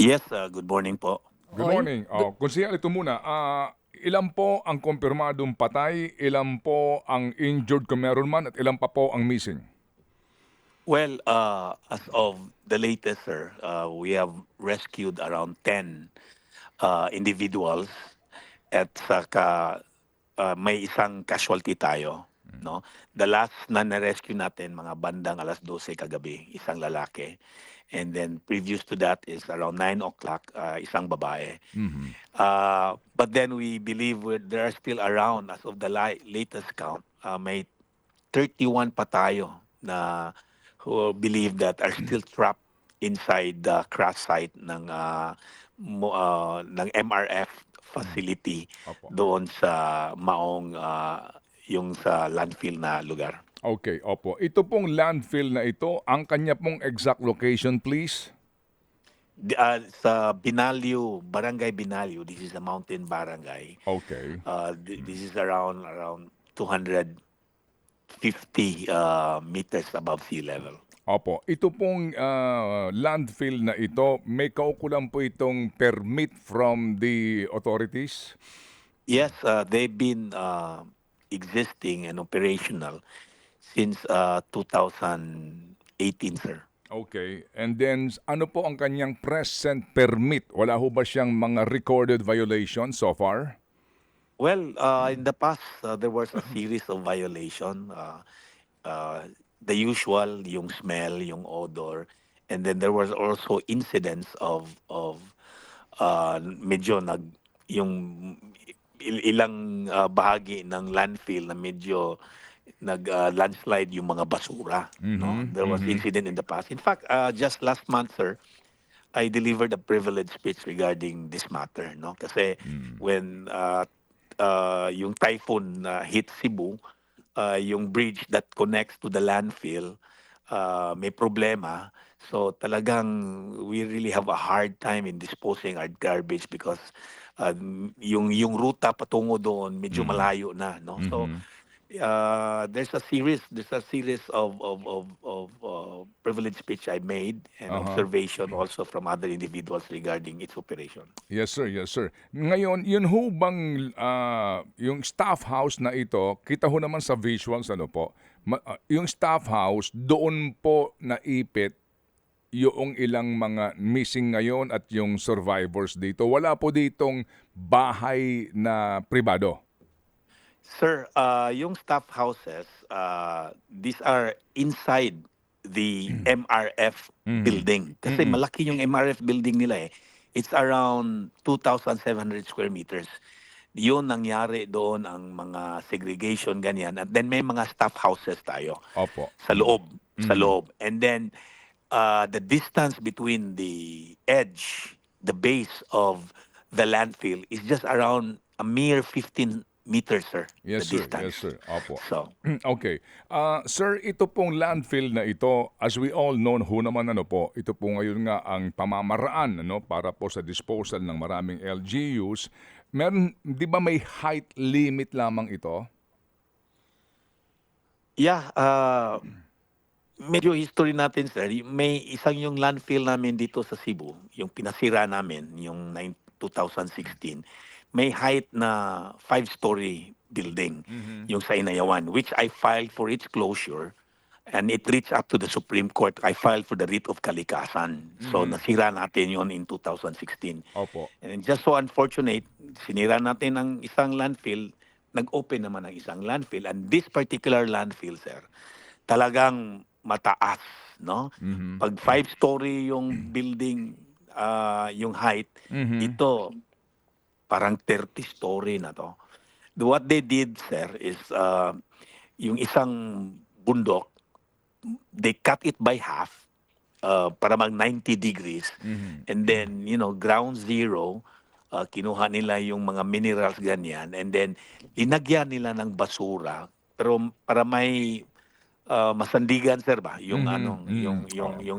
Yes, good morning po. Good Oy, morning. Konsehal, ito muna. Ilan po ang kumpirmadong patay, ilan po ang injured kung meron man, at ilan pa po ang missing? Well, as of the latest, sir, we have rescued around 10 individuals at saka may isang casualty tayo. No? The last na na-rescue natin, mga bandang 12:00 kagabi, isang lalaki. And then previous to that is around 9 o'clock, isang babae. Mhm. But then we believe there are still around, as of the latest count, may 31 pa tayo na who believe that are still trapped inside the crash site ng MRF facility Opo. doon sa Maong yung sa landfill na lugar. Okay, opo. Ito pong landfill na ito, ang kanya pong exact location, please? Sa Binalyo, Barangay Binalyo, this is a mountain barangay. Okay. This is around 250 meters above sea level. Opo. Ito pong landfill na ito, may kaukulan po itong permit from the authorities? Yes, they've been existing and operational since 2018, sir. Okay. And then, ano po ang kanyang present permit? Wala ho ba siyang mga recorded violations so far? Well, in the past, there was a series of violation. The usual, yung smell, yung odor, and then there was also incidents of medyo yung ilang bahagi ng landfill na medyo landslide yung mga basura. No, there was incident in the past. In fact, just last month, sir, I delivered a privilege speech regarding this matter. No, kasi when yung typhoon hit Cebu, yung bridge that connects to the landfill may problema. So talagang we really have a hard time in disposing our garbage because yung ruta patungo doon medyo malayo na, no. So there's a series of privilege speech I made and observation also from other individuals regarding its operation. Yes, sir. Yes, sir. Ngayon, yun ho bang yung staff house na ito, kita ho naman sa visuals, ano po, yung staff house, doon po naipit yung ilang mga missing ngayon at yung survivors dito. Wala po ditong bahay na pribado. Sir, yung staff houses, these are inside the MRF building. Kasi malaki yung MRF building nila eh. It's around 2,700 square meters. Yun nangyari doon ang mga segregation ganyan. At then may mga staff houses tayo Opo. sa loob, sa loob. And then the distance between the edge, the base of the landfill is just around a mere 15 meters, sir. Yes, The sir. distance. Yes, sir. Opo. So, Okay. Sir, ito pong landfill na ito, as we all know ho naman, ano po, ito po ngayon nga ang pamamaraan, ano, para po sa disposal ng maraming LGUs. Meron, di ba may height limit lamang ito? yeah, medyo history natin, sir. May isang yung landfill namin dito sa Cebu, yung pinasira namin, yung 2016. May height na 5-story building, yung sa Inayawan, which I filed for its closure. And it reached up to the Supreme Court. I filed for the writ of kalikasan. So nasira natin yon in 2016. Opo. And just so unfortunate, sinira natin ang isang landfill, nag-open naman ang isang landfill. And this particular landfill, sir, talagang mataas, no? Pag 5-story yung building, yung height, ito parang 30-story na to. What they did, sir, is yung isang bundok, they cut it by half para mag 90 degrees. And then, ground zero, kinuha nila yung mga minerals ganyan. And then, linagyan nila ng basura. Pero para may masandigan, sir, ba yung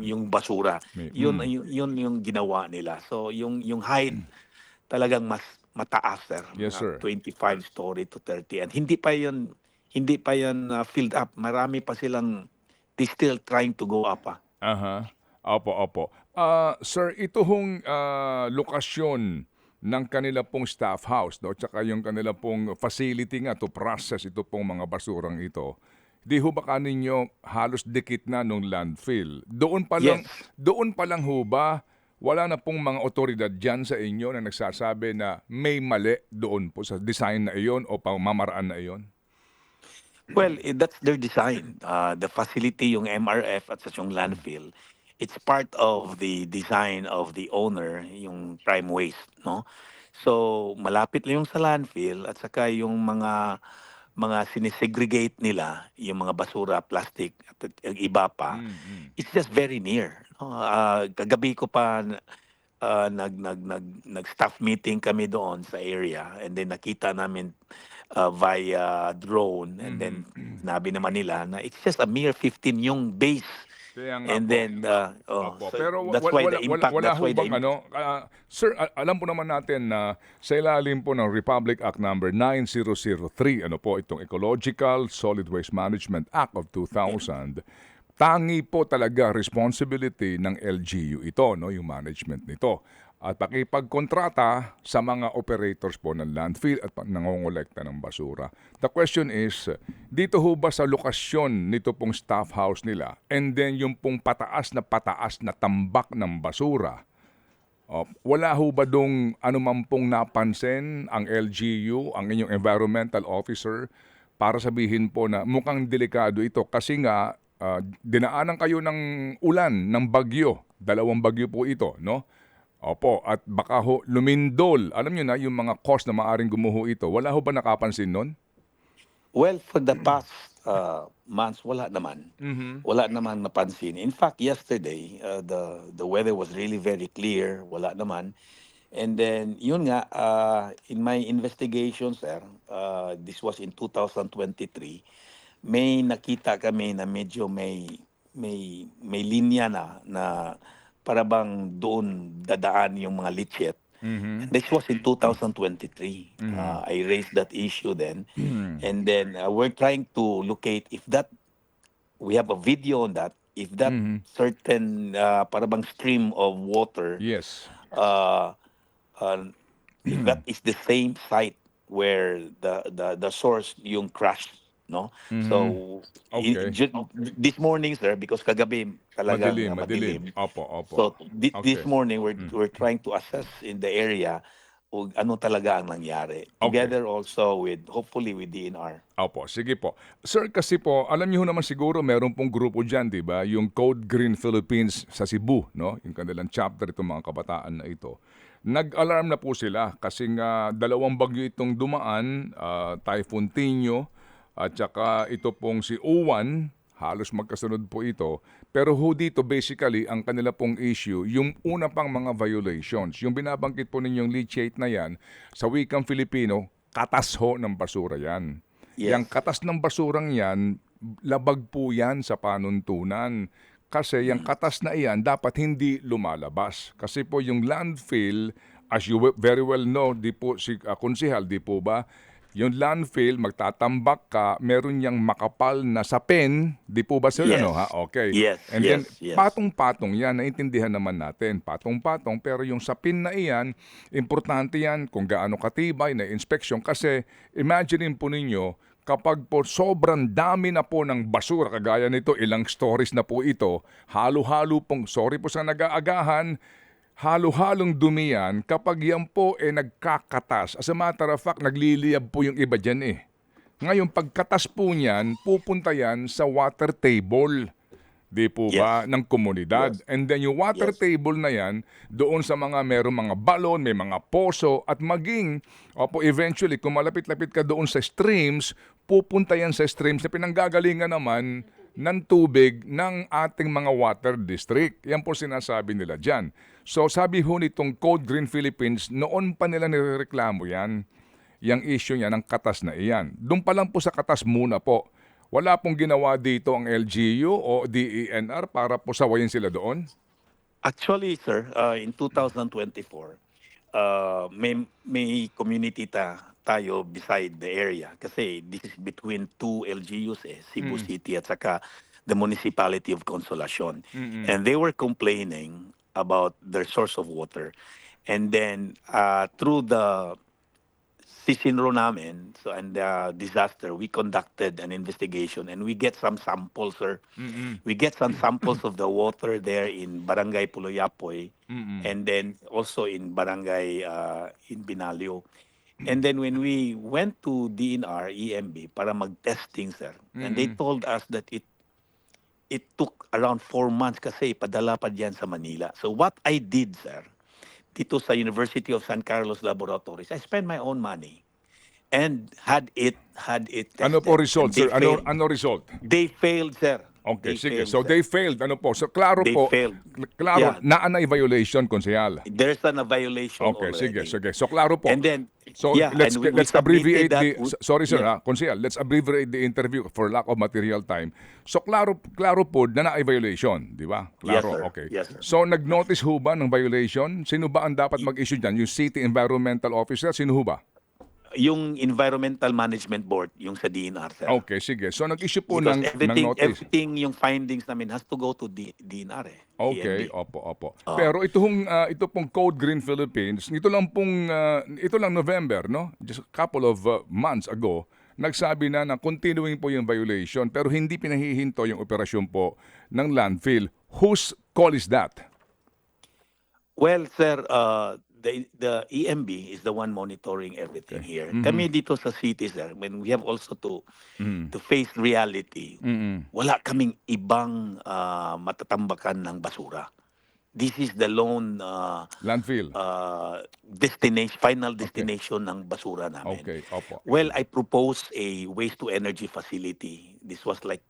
yung basura, yun yung ginawa nila. So yung height talagang mas mataas, sir. Yes, Mga sir. 25 story to 30, and hindi pa yun filled up. Marami pa silang, they still trying to go up. Aha. Opo, opo. Sir, ito hong lokasyon ng kanila pong staff house, no? Tsaka yung kanila pong facility nga to process ito pong mga basurang ito. Di ho ba kaninyo halos dikit na nung landfill? Yes. Doon pa lang ho ba wala na pong mga otoridad dyan sa inyo na nagsasabi na may mali doon po sa design na iyon o pamamaraan na iyon? Well, that's their design. The facility, yung MRF at sa yung landfill, it's part of the design of the owner, yung prime waste, no? So, malapit lang yung sa landfill at saka yung mga sinesegregate nila, yung mga basura, plastic at yung iba pa, Mm. it's just very near. No? Kagabi ko pa nag-staff meeting kami doon sa area, and then nakita namin via drone, and then Mhm. sinabi naman nila na it's just a mere 15 yung base, Kaya nga and po. then Opo, so pero that's why the impact, wala that's ho why the bang ano, sir, alam po naman natin na sa ilalim po ng Republic Act number 9003, ano po itong Ecological Solid Waste Management Act of 2000, tangi po talaga responsibility ng LGU ito, no, yung management nito. At pakipagkontrata sa mga operators po ng landfill at nangongolekta ng basura. The question is, dito ho ba sa lokasyon nito pong staff house nila, and then yung pong pataas na tambak ng basura, wala ho ba dong anuman pong napansin ang LGU, ang inyong environmental officer, para sabihin po na mukhang delikado ito kasi nga dinaanan kayo ng ulan, ng bagyo, dalawang bagyo po ito, no? Opo, at baka ho lumindol. Alam niyo na yung mga cause na maaring gumuho ito. Wala ho ba nakapansin nun? Well, for the past months, wala naman. Mhm. Wala naman napansin. In fact, yesterday, the weather was really very clear. Wala naman. And then, yun nga, in my investigation, sir, this was in 2023, may nakita kami na medyo may linya na para bang doon dadaan yung mga litchit. Mhm. This was in 2023. Mhm. I raised that issue then. Mhm. And then we're trying to locate if that, we have a video on that, if that Mhm. certain para bang stream of water, Yes. uh, uh, if that is the same site where the source yung crash, no? Mhm. So Okay. this morning, sir, because kagabi talagang Madilim. madilim, Opo, opo. so this Okay. morning Hmm. we're trying to assess in the area kung ano talaga ang nangyari, Okay. together also with hopefully with DNR. Opo, sige po. Sir, kasi po, alam niyo ho naman siguro meron pong grupo diyan, 'di ba? Yung Code Green Philippines sa Cebu, no? Yung kanilang chapter itong mga kabataan na ito. Nag-alarm na po sila kasi nga dalawang bagyo itong dumaan, Typhoon Tinyo at saka ito pong si Uwan, halos magkasunod po ito. Pero ho dito basically ang kanila pong issue, yung una pang mga violations, yung binabanggit po ninyong leachate na yan, sa wikang Filipino, katas ho ng basura yan. Yes. Yang katas ng basurang yan, labag po yan sa panuntunan. Kasi yung katas na iyan dapat hindi lumalabas. Kasi po yung landfill, as you very well know, di po si konsehal, di po ba? Yung landfill, magtatambak ka, meron niyang makapal na sapin, di po ba sir? Ano ha? Yes. Okay. Yes. And then, Yes. Yes. patong-patong yan, naintindihan naman natin, patong-patong, pero yung sapin na iyan, importante yan kung gaano katibay na inspeksyon. Kasi, imagine po ninyo, kapag po sobrang dami na po ng basura, kagaya nito, ilang stories na po ito, halo-halo pong, sorry po sa nag-aagahan, halo-halong dumi yan kapag yan po nagkakatas. As a matter of fact, nagliliyab po yung iba dyan eh. Ngayon, pagkatas po niyan, pupunta yan sa water table. Di po Yes. ba, ng komunidad. Yes. And then yung water Yes. table na yan, doon sa mga merong mga balon, may mga poso, at maging, opo, eventually, kung malapit-lapit ka doon sa streams, pupunta yan sa streams na pinanggagalingan naman ng tubig ng ating mga water district. Yan po sinasabi nila dyan. So sabi ho nitong Code Green Philippines, noon pa nila nirereklamo yan, yung issue niya ng katas na iyan. Doon pa lang po sa katas muna po. Wala pong ginawa dito ang LGU o DENR para po sawayin sila doon? Actually, sir, in 2024, may community tayo beside the area kasi this is between two LGUs, Cebu City at saka the municipality of Consolacion. Mm. And they were complaining about their source of water. And then through the Sisinro namin, so and the disaster, we conducted an investigation and we get some samples, sir. Mm. We get some samples of the water there in Barangay Puloyapoy Mm. and then also in Barangay in Binalio. And then when we went to DNR, EMB, para mag-testing, sir, and they Mm. told us that it took around 4 months kasi padala pa diyan sa Manila. So what I did, sir, dito sa University of San Carlos Laboratories, I spent my own money and had it Ano po tested, result, and they sir? Ano failed. ano result? They failed, sir. Okay, They sige. failed, So sir. they failed. Ano po? So klaro They po, failed. klaro Yeah, naanay violation, konsehal. there's a violation Okay, sige, already. sige. So klaro po. And then, So yeah, and we let's submitted abbreviate that. sorry sir Yes, ha, konsehal, let's abbreviate the interview for lack of material time. So klaro po na naay violation, di ba? yes, Klaro, sir. okay. Yes, sir. So nag-notice ho ba ng violation? Sino ba ang dapat mag-issue diyan? Yung City Environmental Officer, sino ho ba? Yung Environmental Management Board, yung sa DNR, sir. Okay, sige. So nag-issue po Because ng notice. everything yung findings namin has to go to DNR, Okay, EMB. opo. Oh. Pero ito pong Code Green Philippines, ito lang November, no? Just a couple of months ago, nagsabi na continuing po yung violation pero hindi pinahihinto yung operasyon po ng landfill. Whose call is that? Well, sir, the EMB is the one monitoring everything Okay. here. Kami dito sa city, sir, when we have also to face reality, wala kaming ibang matatambakan ng basura. This is the lone Landfill. final destination ng basura namin. Okay, opo. Well, I proposed a waste to energy facility. This was like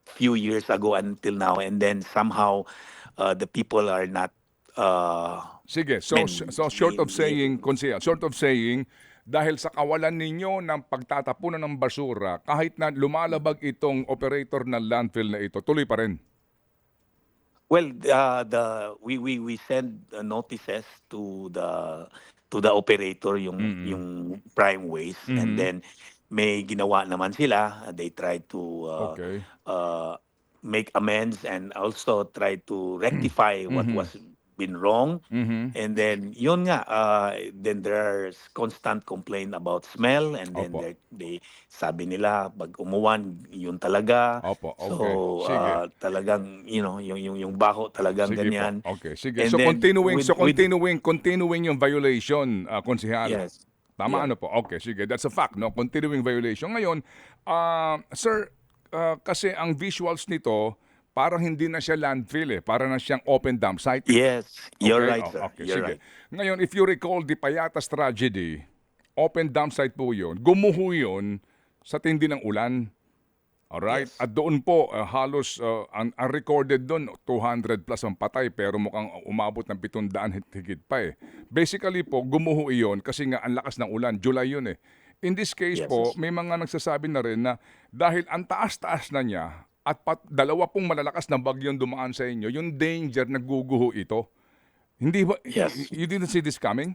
few years ago until now, and then somehow the people are not Sige, so short of saying, Konsehal, short of saying, dahil sa kawalan ninyo ng pagtatapunan ng basura, kahit na lumalabag itong operator ng landfill na ito, tuloy pa rin. well, we send notices to the operator, yung Prime Waste, and then may ginawa naman sila. They try to Okay. make amends and also try to rectify what was been wrong. And then yun nga, then there's constant complaint about smell, and then Opo. they sabi nila pag umuwan yun talaga. Opo, okay. So Sige. talagang yung baho talagang Sige ganyan. po. Okay, sige. And So then continuing yung violation, Konsehal. Yes. Tama Yeah. ano po? Okay, sige. That's a fact, no? Continuing violation. Ngayon, sir, kasi ang visuals nito, parang hindi na siya landfill eh. Parang na siyang open dump site. Yes, you're Okay? right, sir. Okay, You're sige. right. Ngayon, if you recall the Payatas tragedy, open dump site po yun. Gumuho yun sa tindi ng ulan. Alright? Yes. At doon po, halos, ang recorded doon, 200 plus ang patay, pero mukhang umabot ng 700 higit pa eh. Basically po, gumuho iyon kasi nga ang lakas ng ulan. July yun eh. In this case Yes. po, may mga nagsasabi na rin na dahil ang taas-taas na niya at dalawa pong malalakas na bagyong dumaan sa inyo, yung danger naguguho ito. Hindi ba, Yes. you didn't see this coming?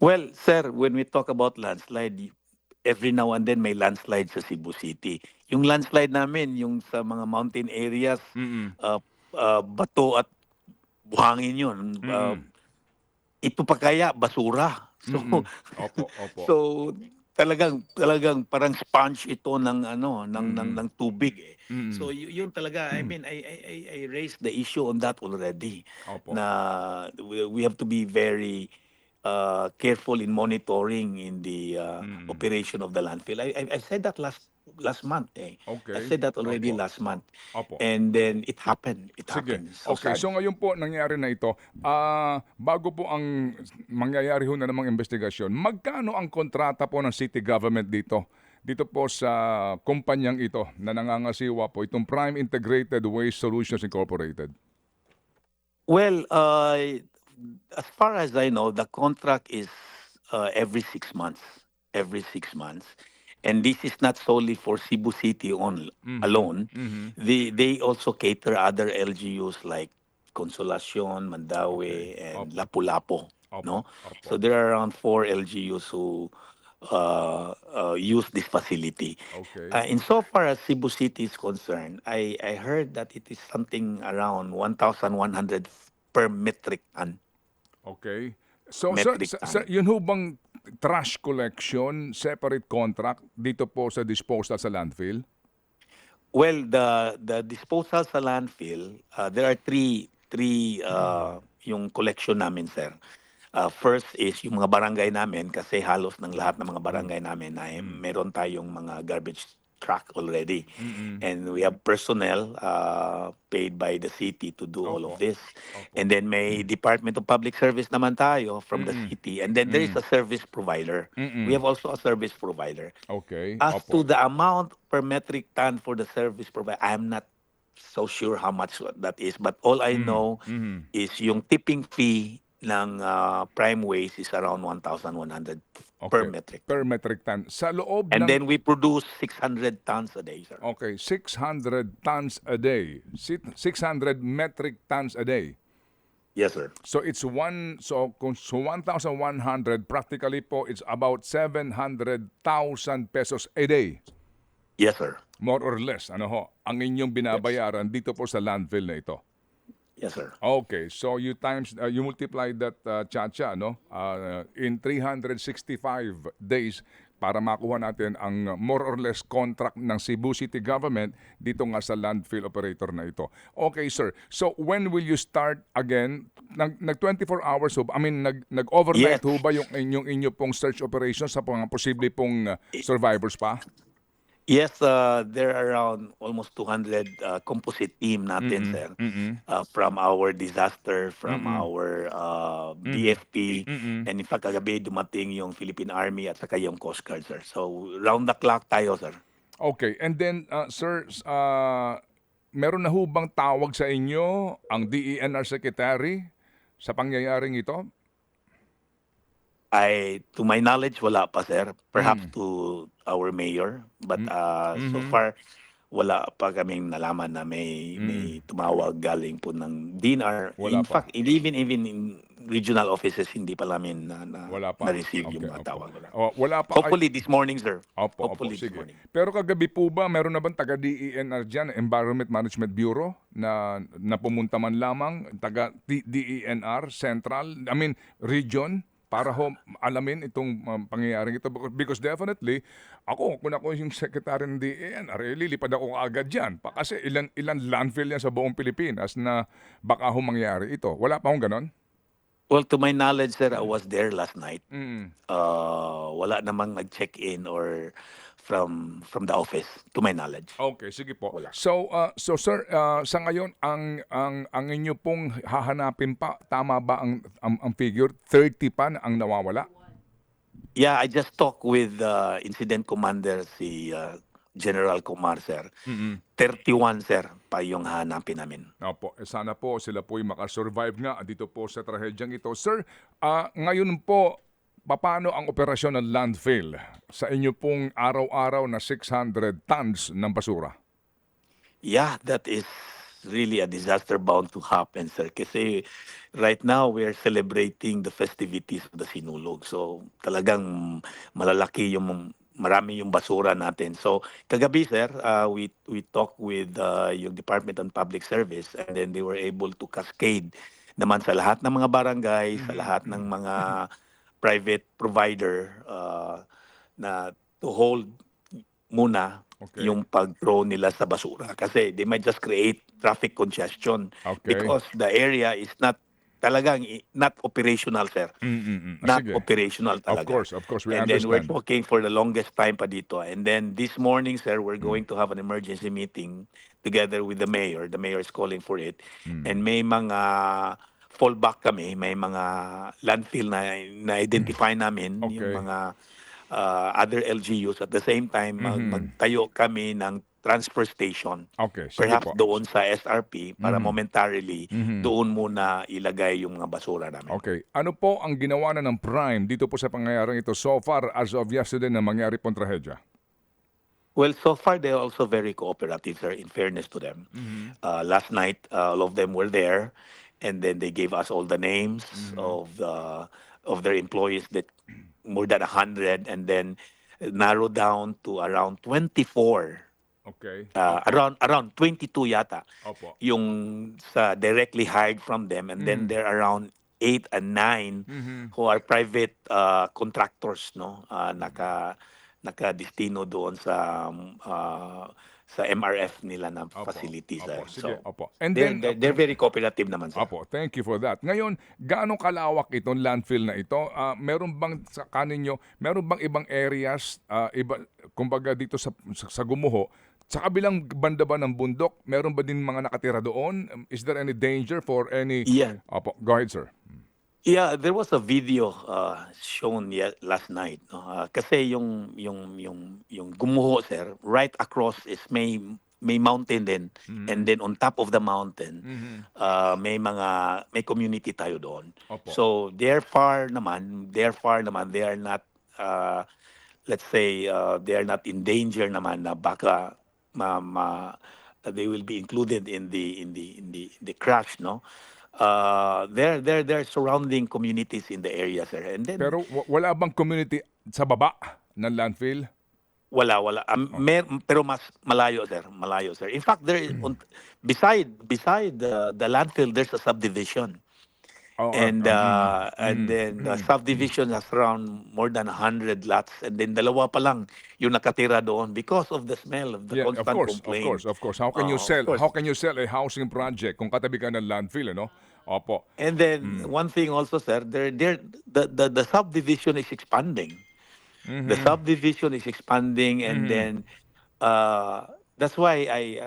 Well, sir, when we talk about landslide, every now and then may landslide sa Cebu City. Yung landslide namin, yung sa mga mountain areas, bato at buhangin yun. Ito pa kaya basura. So, Opo. so talagang parang sponge ito ng tubig eh. So yun talaga, I mean, I raised the issue on that already. Opo. Na we have to be very careful in monitoring in the operation of the landfill. I said that last month eh. Okay. I said that already Opo. last month. Opo. And then it happened. It Sige. happened. So Okay, sad. so ngayon po nangyari na ito, bago po ang mangyayari ho na namang investigasyon, magkano ang kontrata po ng city government dito? Dito po sa kumpanyang ito na nangangasiwa po, itong Prime Integrated Waste Solutions Incorporated. Well, as far as I know, the contract is every 6 months. Every 6 months. And this is not solely for Cebu City alone. They also cater other LGUs like Consolacion, Mandaue, and Opo. Lapu-Lapu. Opo. No? Opo. So there are around 4 LGUs who use this facility. Okay. Insofar as Cebu City is concerned, I heard that it is something around 1,100 per metric ton. Okay. So, sir, Metric ton. yun ho bang trash collection, separate contract dito po sa disposal sa landfill? Well, the disposal sa landfill, there are three yung collection namin, sir. First is yung mga barangay namin kasi halos ng lahat ng mga barangay namin ay meron tayong mga garbage truck already. Mm. And we have personnel paid by the city to do all of Opo. this. Opo. And then may Department of Public Service naman tayo from the Mm. city. And then there is Mm. a service provider. We Mm. have also a service provider. Okay. As to Opo. the amount per metric ton for the service provider, I'm not so sure how much that is. But all I Mm. know Mm. is yung tipping fee ng prime waste is around 1,100 per Okay. metric Per ton. metric ton. Sa loob And ng then we produce 600 tons a day, sir. Okay, 600 tons a day. 600 metric tons a day. Yes, sir. So it's kung 1,100 practically po it's about 700,000 pesos a day. Yes, sir. More or less, ano ho, ang inyong Yes. binabayaran dito po sa landfill na ito. Yes, sir. Okay, so you multiply that chacha no in 365 days para makuha natin ang more or less contract ng Cebu City government dito nga sa landfill operator na ito. Okay, sir. So when will you start again? Nag 24 hours ho, nag-overnight Yes. ho ba yung inyo pong search operation sa mga posible pong survivors pa? Yes, there are around almost 200 composite team natin, Mm. sir. Mm. From our disaster, from Mm. our Mm. DFP, Mm. and in fact, kagabi dumating yung Philippine Army at saka yung Coast Guard, sir. So, round the clock tayo, sir. Okay, and then sir, meron na ho bang tawag sa inyo ang DENR Secretary sa pangyayaring ito? To my knowledge, wala pa, sir. Perhaps Mm. to our mayor. But so Mhm. far, wala pa kaming nalaman na may tumawag galing po ng DNR. Wala In pa. fact, even in regional offices, hindi pa namin Wala pa. na-receive yung Okay, mga opo. tawag. Wala. Wala pa. Hopefully this morning, sir. Opo, Hopefully this sige. morning. Pero kagabi po ba, meron na bang taga DENR dyan, Environment Management Bureau, na pumunta man lamang, taga DENR, Central, Region, para ho alamin itong pangyayaring ito? Because definitely, kung ako yung secretary ng DENR, lilipad ako agad dyan. Kasi ilan landfill yan sa buong Pilipinas na baka ho mangyari ito. Wala pa hong ganon? Well, to my knowledge, sir, I was there last night. Mm. Wala namang nag-check-in or from the office, to my knowledge. Okay, sige po. Wala. So sir, sa ngayon ang inyo pong hahanapin pa, tama ba ang figure 30 pa na ang nawawala? Yeah, I just talked with Incident Commander si General Kumar, sir. 31, sir, pa yung hanapin namin. Opo, sana po sila po makasurvive nga dito po sa trahedyang ito. Sir, ngayon po, paano ang operasyon ng landfill sa inyo pong araw-araw na 600 tons ng basura? Yeah, that is really a disaster bound to happen, sir. Kasi right now, we are celebrating the festivities of the Sinulog. So talagang malalaki marami yung basura natin. So kagabi, sir, we talked with yung Department of Public Service, and then they were able to cascade naman sa lahat ng mga barangay, sa lahat ng mga private provider na to hold muna Okay. yung pag-throw nila sa basura. Kasi they might just create traffic congestion Okay. because the area is not operational, sir. Not Sige. operational talaga. Of course, we And then we're understand. talking for the longest time pa dito. And then this morning, sir, we're going to have an emergency meeting together with the mayor. The mayor is calling for it. And may mga fallback kami, may mga landfill na identify namin, Okay. yung mga other LGUs. At the same time, magtayo kami ng transfer station. Okay, sige Perhaps po. doon sa SRP para momentarily doon muna ilagay yung mga basura namin. Okay. Ano po ang ginawa na ng Prime dito po sa pangyayaring ito so far as of yesterday na mangyari pong trahedya? Well, so far they're also very cooperative, sir, in fairness to them. Last night, all of them were there, and then they gave us all the names of their employees that more than 100, and then narrow down to around 24. Okay. Around 22 yata Opo. yung sa directly hired from them, and then there are around 8 and 9 who are private contractors, no, nakadestino doon sa MRF nila na Opo. facilities. Opo. So Sige. Opo. And then, they're very cooperative naman, sir. Opo, thank you for that. Ngayon, gaano kalawak itong landfill na ito? Meron bang sa kaninyo, meron bang ibang areas, kumbaga dito sa Gumuho, sa kabilang banda ba ng bundok, meron ba din mga nakatira doon? Is there any danger for any... Yeah. Opo, go ahead, sir. Yeah, there was a video shown last night, no? Kasi yung Gumuho, sir, right across is may mountain din, and then on top of the mountain may community tayo doon. Opo. So they're far naman, they are not let's say they are not in danger naman na baka they will be included in the crash, no. There are surrounding communities in the area, sir, and then Pero wala bang community sa baba ng landfill? wala. Pero mas malayo, sir. In fact, beside the landfill, there's a subdivision. Oo, And then the subdivision has around more than 100 lots, and then dalawa pa lang yung nakatira doon because of the smell, of the yeah, constant complaint. of course. How can you Of sell? course. How can you sell a housing project kung katabi ka ng landfill, ano? Opo. And then one thing also, sir, the subdivision is expanding. The subdivision is expanding, and then that's why I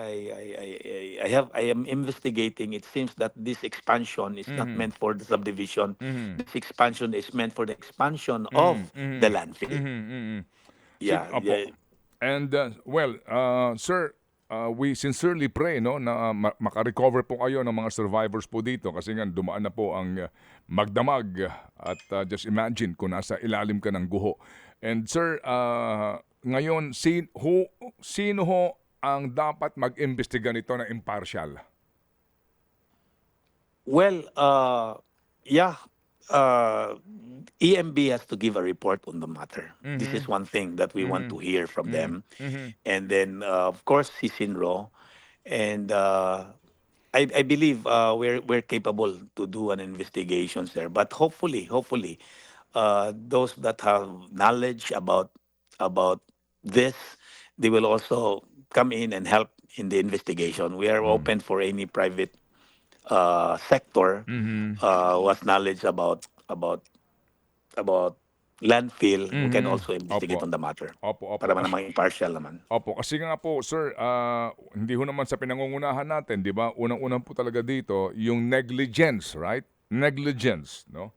am investigating. It seems that this expansion is not meant for the subdivision. This expansion is meant for the expansion of the landfill. Yeah, Opo. yeah. And sir, we sincerely pray, no, na makarecover po kayo ng mga survivors po dito kasi nga dumaan na po ang magdamag at just imagine kung nasa ilalim ka ng guho. And sir, ngayon sino ho ang dapat mag-imbestiga nito na impartial? Well, yeah, EMB has to give a report on the matter. This is one thing that we want to hear from them. And then, of course, Sisinro. And I believe we're capable to do an investigation, sir. But hopefully, those that have knowledge about this, they will also come in and help in the investigation. We are open for any private sector who has knowledge about landfill, who can also investigate Opo. on the matter. Opo. Para namang impartial naman. Opo, kasi nga po, sir, hindi ho naman sa pinangungunahan natin, di ba? Unang-unang po talaga dito, yung negligence, right? Negligence, no?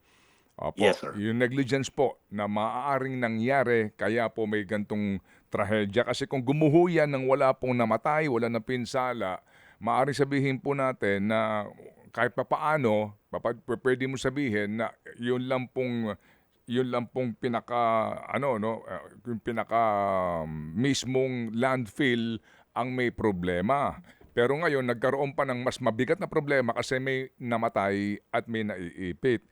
Opo, Yes, sir. yung negligence po na maaaring nangyari, kaya po may gantong trahedya. Kasi kung gumuho yan ng wala pong namatay, wala na pinsala, maaaring sabihin po natin na kahit papaano, pwede mo sabihin na yun lang pong yung pinaka mismong landfill ang may problema. Pero ngayon nagkaroon pa ng mas mabigat na problema kasi may namatay at may naiipit.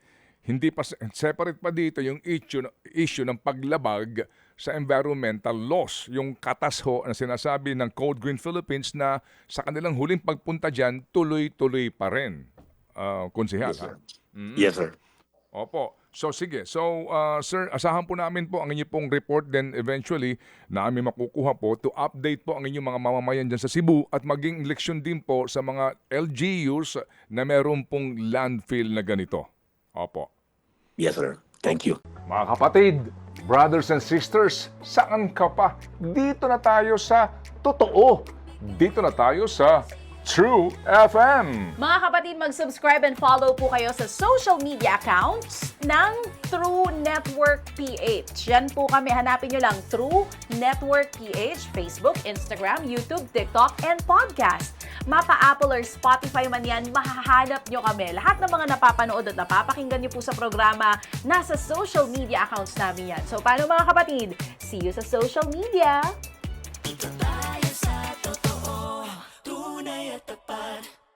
Hindi pa separate pa dito yung issue ng paglabag sa environmental laws, yung katas ho na sinasabi ng Code Green Philippines na sa kanilang huling pagpunta diyan tuloy-tuloy pa rin. Konsehal. Yes, sir. Yes, sir. Opo. So sige. So sir, asahan po namin po ang inyong pong report, then eventually namin makukuha po to update po ang inyong mga mamamayan dyan sa Cebu at maging leksyon din po sa mga LGUs na meron pong landfill na ganito. Opo. Yes, sir. Thank you. Mga kapatid, brothers and sisters, saan ka pa? Dito na tayo sa totoo. Dito na tayo sa True FM. Mga kapatid, mag-subscribe and follow po kayo sa social media accounts ng True Network PH. Yan po kami, hanapin nyo lang True Network PH, Facebook, Instagram, YouTube, TikTok, and podcast. Mapa Apple or Spotify man yan, mahahanap nyo kami. Lahat ng mga napapanood at napapakinggan nyo po sa programa, nasa social media accounts namin yan. So paano mga kapatid? See you sa social media!